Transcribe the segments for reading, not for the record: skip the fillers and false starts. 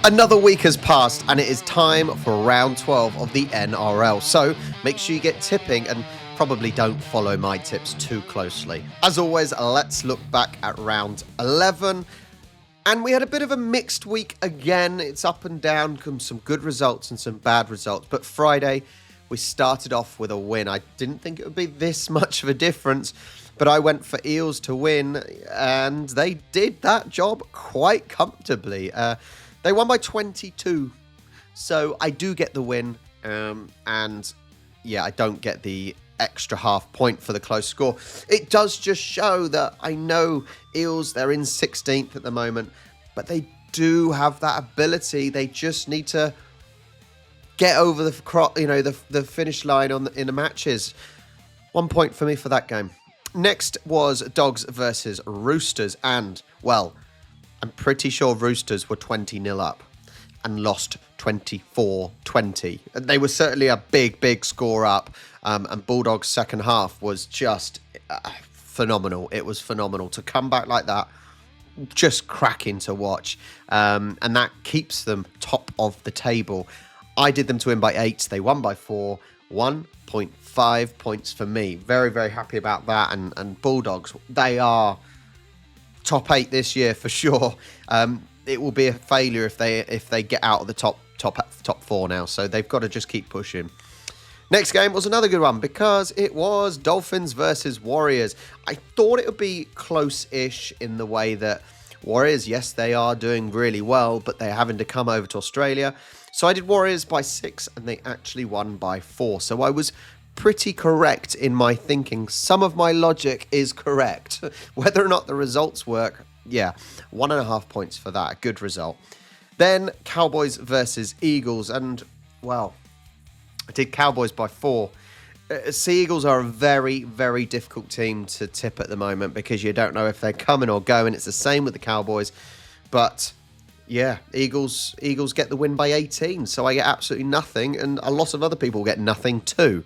Another week has passed and it is time for round 12 of the NRL. So make sure you get tipping and probably don't follow my tips too closely. As always, let's look back at round 11. And we had a bit of a mixed week again. It's up and down, some good results and some bad results. But Friday, we started off with a win. I didn't think it would be this much of a difference, but I went for Eels to win and they did that job quite comfortably. They won by 22, so I do get the win, and yeah, I don't get the extra half point for the close score. It does just show that I know Eels, they're in 16th at the moment, but they do have that ability. They just need to get over the finish line in the matches. 1 point for me for that game. Next was Dogs versus Roosters, and well, I'm pretty sure Roosters were 20-0 up and lost 24-20. They were certainly a big score up. And Bulldogs' second half was just phenomenal. It was phenomenal to come back like that. Just cracking to watch. And that keeps them top of the table. I did them to win by 8. They won by 4. 1.5 points for me. Very happy about that. And Bulldogs, they are top 8 this year for sure. It will be a failure if they get out of the top 4 now. So they've got to just keep pushing. Next game was another good one because it was Dolphins versus Warriors. I thought it would be close-ish in the way that Warriors, yes, they are doing really well, but they're having to come over to Australia. So I did Warriors by 6 and they actually won by 4. So I was pretty correct in my thinking. Some of my logic is correct. Whether or not the results work, yeah, 1.5 points for that. A good result. Then Cowboys versus Eagles. And, well, I did Cowboys by 4. Sea Eagles are a very difficult team to tip at the moment because you don't know if they're coming or going. It's the same with the Cowboys. But yeah, Eagles get the win by 18. So I get absolutely nothing. And a lot of other people get nothing too.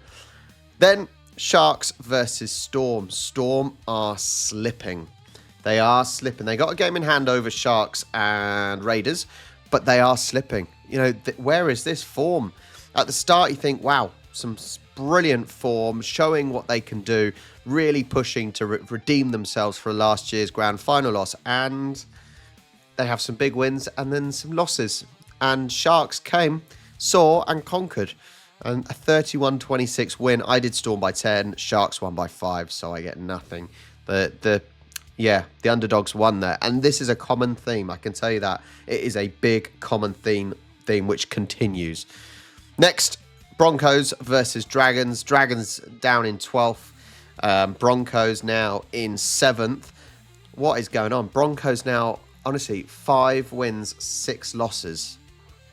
Then Sharks versus Storm. Storm are slipping. They are slipping. They got a game in hand over Sharks and Raiders, but they are slipping. You know, where is this form? At the start, you think, wow, some brilliant form, showing what they can do, really pushing to redeem themselves for last year's grand final loss. And they have some big wins and then some losses. And Sharks came, saw and conquered. And a 31-26 win. I did Storm by 10. Sharks won by 5, so I get nothing. The underdogs won there. And this is a common theme, I can tell you that. It is a big common theme which continues. Next, Broncos versus Dragons. Dragons down in 12th. Broncos now in 7th. What is going on? Broncos now, honestly, 5 wins, 6 losses.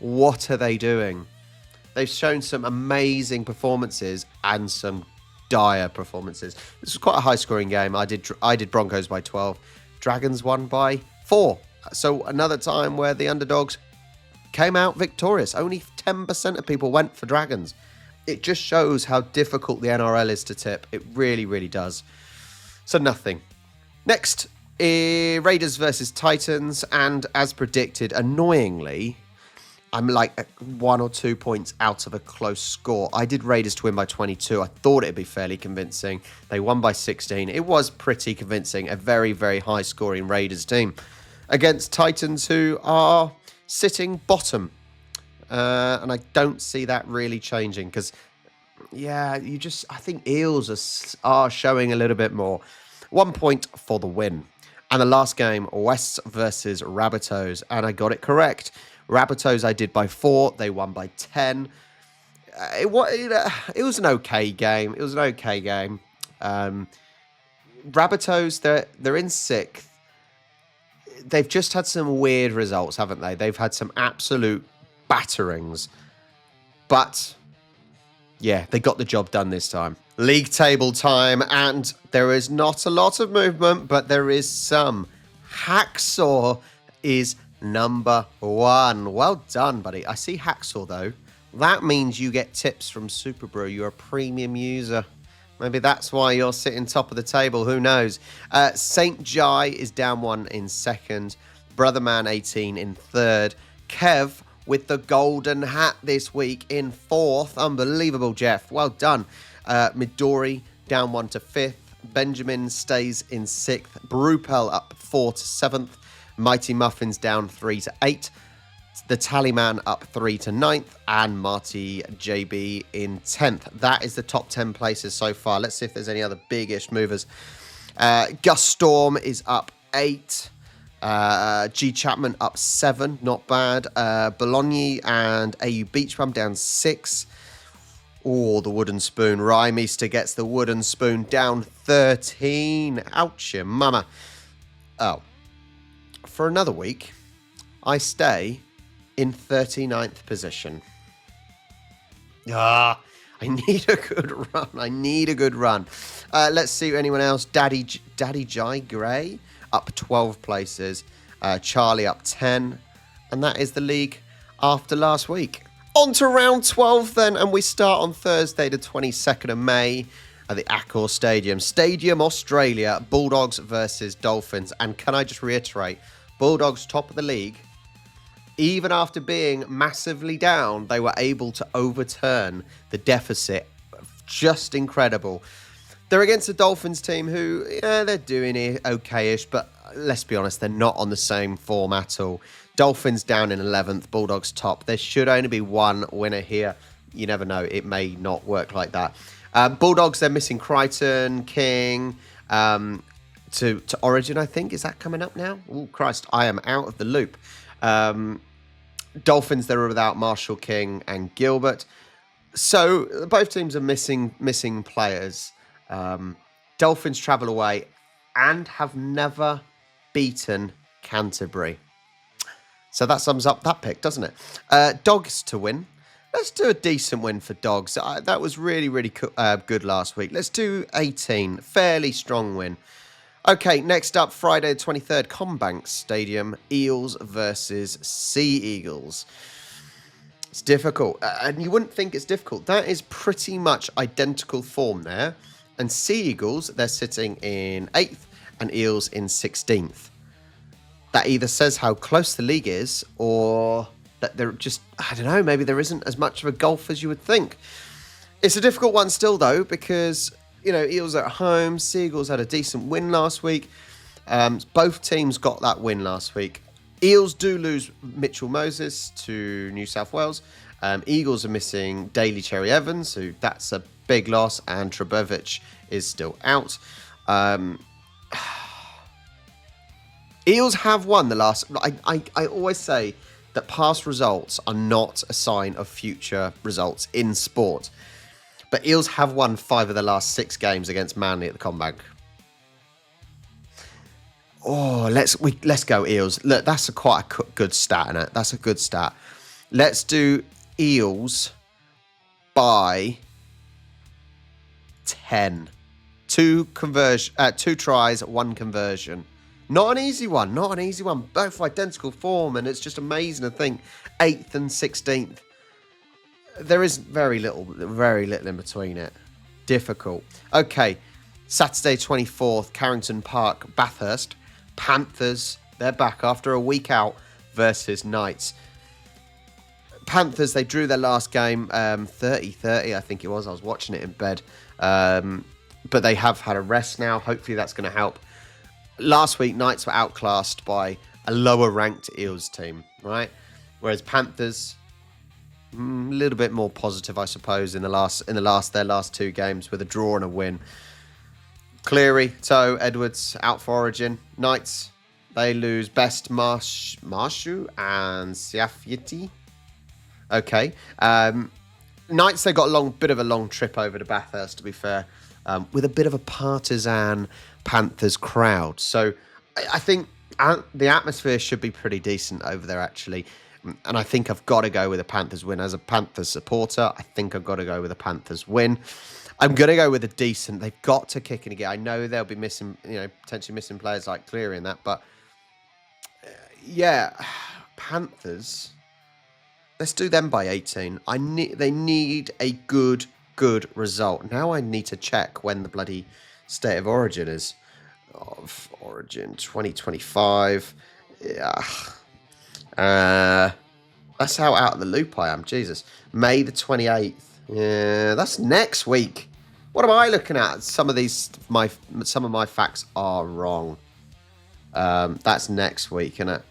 What are they doing? They've shown some amazing performances and some dire performances. This was quite a high-scoring game. I did Broncos by 12. Dragons won by 4. So another time where the underdogs came out victorious. Only 10% of people went for Dragons. It just shows how difficult the NRL is to tip. It really does. So nothing. Next, Raiders versus Titans. And as predicted, annoyingly, I'm like 1 or 2 points out of a close score. I did Raiders to win by 22. I thought it'd be fairly convincing. They won by 16. It was pretty convincing. A very high-scoring Raiders team against Titans, who are sitting bottom. And I don't see that really changing because, yeah, I think Eels are showing a little bit more. 1 point for the win. And the last game, Wests versus Rabbitohs. And I got it correct. Rabbitohs I did by 4. They won by 10. It was an okay game. Rabbitohs, they're in 6th. They've just had some weird results, haven't they? They've had some absolute batterings. But, yeah, they got the job done this time. League table time, and there is not a lot of movement, but there is some. Hacksaw is number 1. Well done, buddy. I see Hacksaw, though. That means you get tips from Superbru. You're a premium user. Maybe that's why you're sitting top of the table. Who knows? St. Jai is down 1 in 2nd. Brotherman 18 in 3rd. Kev with the golden hat this week in 4th. Unbelievable, Jeff. Well done. Midori down 1 to 5th. Benjamin stays in 6th. Brupel up 4 to 7th. Mighty Muffins down 3 to 8th. The Tallyman up 3 to 9th. And Marty JB in 10th. That is the top 10 places so far. Let's see if there's any other big-ish movers. Gus Storm is up 8. G Chapman up 7, not bad. Bologna and AU Beach Bum down 6. Oh, the wooden spoon. Rhymeester gets the wooden spoon down 13. Ouch, your mama. Oh, for another week, I stay in 39th position. I need a good run. I need a good run. Let's see anyone else. Daddy Jai Gray up 12 places. Charlie up 10. And that is the league after last week. On to round 12 then. And we start on Thursday, the 22nd of May at the Accor Stadium, Australia. Bulldogs versus Dolphins. And can I just reiterate, Bulldogs top of the league. Even after being massively down, they were able to overturn the deficit. Just incredible. They're against the Dolphins team who, yeah, they're doing it okay-ish, but let's be honest, they're not on the same form at all. Dolphins down in 11th, Bulldogs top. There should only be one winner here. You never know, it may not work like that. Bulldogs, they're missing Crichton, King, to Origin, I think. Is that coming up now? Oh, Christ, I am out of the loop. Dolphins, they're without Marshall, King, and Gilbert. So both teams are missing players. Dolphins travel away and have never beaten Canterbury. So that sums up that pick, doesn't it? Dogs to win. Let's do a decent win for Dogs. That was really, really good last week. Let's do 18. Fairly strong win. Okay, next up, Friday the 23rd, Combank Stadium, Eels versus Sea Eagles. It's difficult, and you wouldn't think it's difficult. That is pretty much identical form there. And Sea Eagles, they're sitting in 8th, and Eels in 16th. That either says how close the league is, or that they're just, I don't know, maybe there isn't as much of a gulf as you would think. It's a difficult one still, though, because, you know, Eels are at home. Sea Eagles had a decent win last week. Both teams got that win last week. Eels do lose Mitchell Moses to New South Wales. Eagles are missing Daly Cherry Evans, who that's a big loss, and Trebovic is still out. Eels have won the last... I always say that past results are not a sign of future results in sport. But Eels have won 5 of the last 6 games against Manly at the Combank. Oh, let's go Eels. Look, that's quite a good stat, isn't it? That's a good stat. Let's do Eels by 10. 2 tries, 1 conversion. Not an easy one. Both identical form, and it's just amazing to think 8th and 16th. There is very little in between it. Difficult. Okay, Saturday 24th, Carrington Park, Bathurst. Panthers, they're back after a week out versus Knights. Panthers, they drew their last game 30-30, I think it was. I was watching it in bed. But they have had a rest now. Hopefully that's going to help. Last week, Knights were outclassed by a lower-ranked Eels team, right? Whereas Panthers, a little bit more positive, I suppose, in their last 2 games with a draw and a win. Cleary, Toe, Edwards out for Origin. Knights, they lose Best, Marshu and Siafyiti. Okay. Knights, they got a bit of a long trip over to Bathurst, to be fair, with a bit of a partisan Panthers crowd. So I think the atmosphere should be pretty decent over there, actually. And I think I've got to go with a Panthers win. As a Panthers supporter, I think I've got to go with a Panthers win. I'm going to go with a decent. They've got to kick in again. I know they'll be missing, potentially missing players like Cleary in that. But, yeah, Panthers, let's do them by 18. They need a good result. Now I need to check when the bloody State of Origin is. Of Origin 2025. Yeah. That's how out of the loop I am. Jesus. May the 28th. Yeah, that's next week. What am I looking at? Some of my facts are wrong. That's next week, isn't it?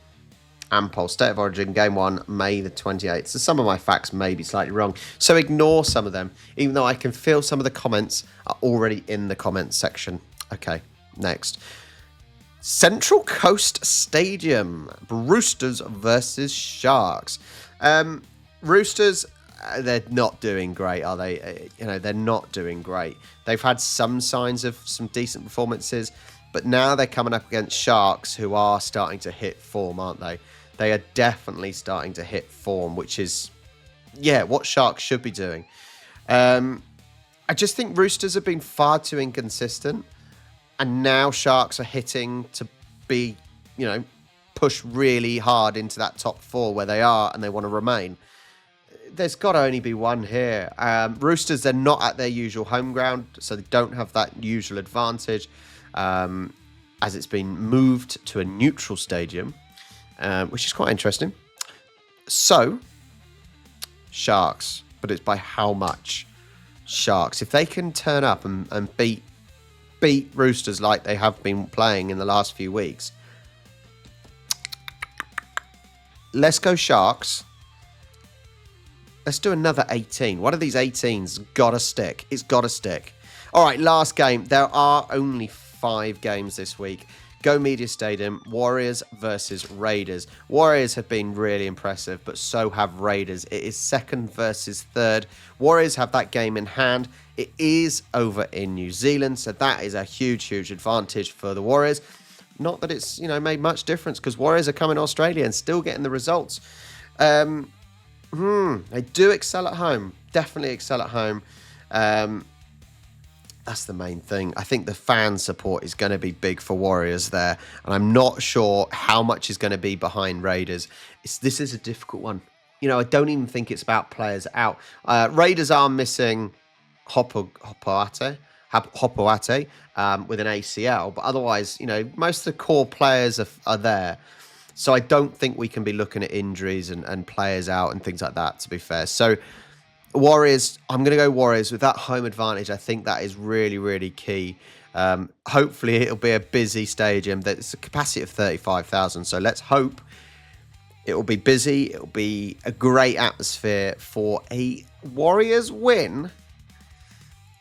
Ampol, State of Origin, Game 1, May the 28th. So some of my facts may be slightly wrong. So ignore some of them, even though I can feel some of the comments are already in the comments section. Okay, next. Central Coast Stadium, Roosters versus Sharks. Roosters, they're not doing great, are they? They're not doing great. They've had some signs of some decent performances, but now they're coming up against Sharks, who are starting to hit form, aren't they? They are definitely starting to hit form, which is, what Sharks should be doing. I just think Roosters have been far too inconsistent, and now Sharks are hitting to be, push really hard into that top 4 where they are, and they want to remain. There's got to only be one here. Roosters, they're not at their usual home ground, so they don't have that usual advantage, as it's been moved to a neutral stadium. Which is quite interesting. So, Sharks, but it's by how much? Sharks. If they can turn up and beat Roosters like they have been playing in the last few weeks, let's go Sharks. Let's do another 18. One of these 18s got to stick. It's got to stick. All right, last game. There are only 5 games this week. Go Media Stadium, Warriors versus Raiders. Warriors have been really impressive, but so have Raiders. It is 2nd versus 3rd. Warriors have that game in hand. It is over in New Zealand, so that is a huge, huge advantage for the Warriors. Not that it's, made much difference, because Warriors are coming to Australia and still getting the results. They do excel at home. Definitely excel at home. That's the main thing. I think the fan support is going to be big for Warriors there. And I'm not sure how much is going to be behind Raiders. This is a difficult one. I don't even think it's about players out. Raiders are missing Hopoate with an ACL. But otherwise, most of the core players are there. So I don't think we can be looking at injuries and players out and things like that, to be fair. So Warriors, I'm going to go Warriors with that home advantage. I think that is really, really key. Hopefully, it'll be a busy stadium. That's a capacity of 35,000. So let's hope it'll be busy. It'll be a great atmosphere for a Warriors win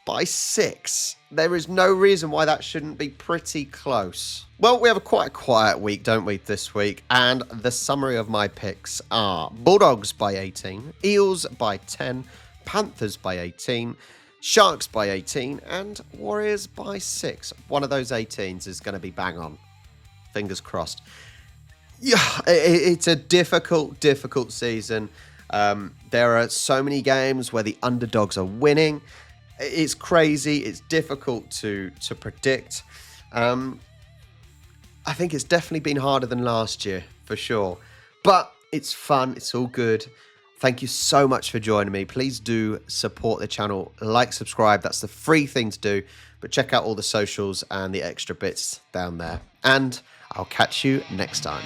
by 6. There is no reason why that shouldn't be pretty close. Well, we have a quite quiet week, don't we, this week? And the summary of my picks are Bulldogs by 18, Eels by 10, Panthers by 18, Sharks by 18, and Warriors by 6. One of those 18s is going to be bang on. Fingers crossed. Yeah, it's a difficult season. There are so many games where the underdogs are winning. It's crazy. It's difficult to predict. I think it's definitely been harder than last year, for sure. But it's fun. It's all good. Thank you so much for joining me. Please do support the channel. Like, subscribe. That's the free thing to do. But check out all the socials and the extra bits down there. And I'll catch you next time.